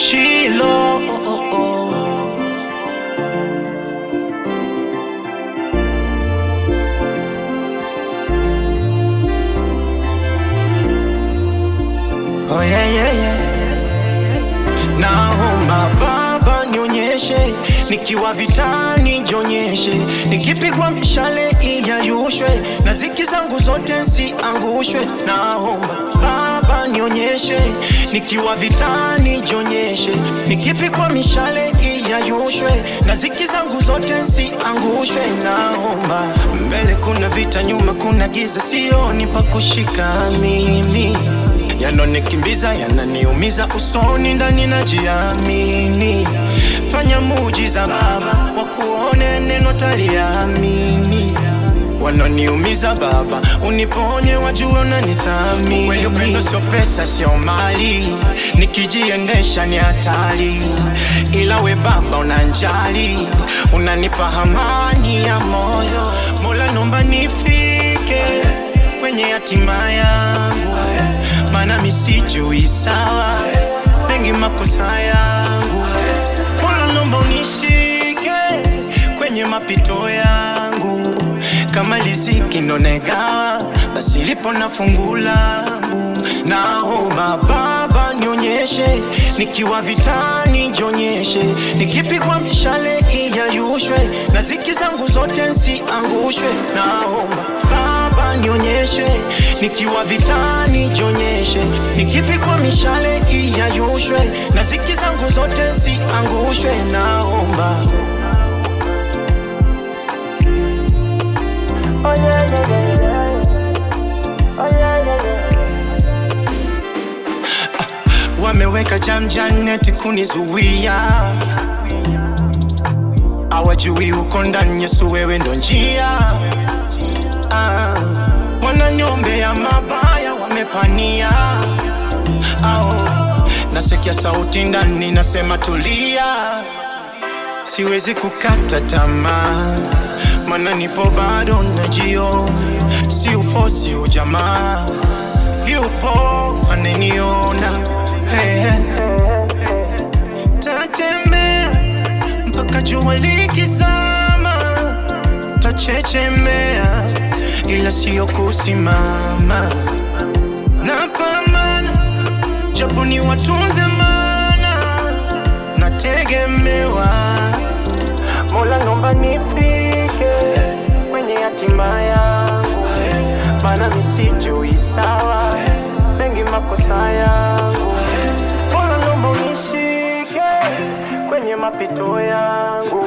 Shiloh. Oh yeah, yeah, yeah. Naomba Baba nionyeshe, nikiwa vitani jionyeshe, nikipigwa mishale iyayushwe, na ziki zangu zote nsiangushwe. Naomba Baba nionyeshe, nikiwa vitani jionyeshe, nikipigwa mishale iyayushwe, na ziki zangu zote nsiangushwe. Naomba mbele kuna vita, nyuma kuna giza, sioni pa kushika mimi. Yanonikimbiza, yananiumiza usoni, ndani najiamini. Fanya muujiza Baba, wakuone neno taliamini. Wananiumiza Baba, uniponye, wajue unanithamini. Kweli upendo sio pesa, sio mali, nikijiendesha ni hatari. Ila we Baba unanjali, unanipa amani ya moyo. Mola nomba nifike kwenye hatima yangu, mana misijui sawa, mengi makosa yangu. Mola nomba unishike kwenye mapito yangu, kama riziki ndo negawa, basi lipo na fungu langu. Naomba Baba nionyeshe, nikiwa vitani jionyeshe, nikipigwa mishale iyayushwe, na ziki zangu zote nsiangushwe. Naomba Baba nionyeshe, nikiwa vitani jionyeshe, nikipigwa mishale iyayushwe, na ziki zangu zote nsiangushwe. Naomba oh yeah, yeah, yeah. Oh yeah, yeah, yeah. Wameweka jamjaneti kunizuia, hawajui uko ndani Yesu, wewe ndo njia. Wananiombea mabaya, wamepania. Nasikia sauti ndani nasema tulia, siwezi kukata tamaa, mana nipo bado najio. Si ufosi ujamaa, yupo ananiona. Tatembea mpaka jua likizama, tachechemea ila sio kusimama. Napambana japo ni watunze, mana nategemewa. Mola nomba nifike kwenye hatima yangu, mana misijui sawa, mengi makosa yangu. Mola nomba unishike kwenye mapito yangu,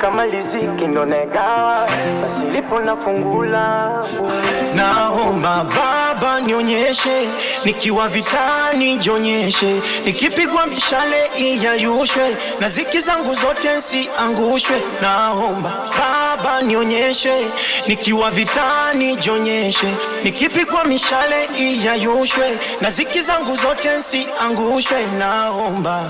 kama riziki ndo negawa, basi lipo na fungu langu. Naomba Baba nionyeshe, nikiwa vitani jionyeshe, nikipigwa mishale iyayushwe, na ziki zangu zote nsiangushwe. Naomba Baba nionyeshe, nikiwa vitani jionyeshe, nikipigwa mishale iyayushwe, na ziki zangu zote nsiangushwe. Naomba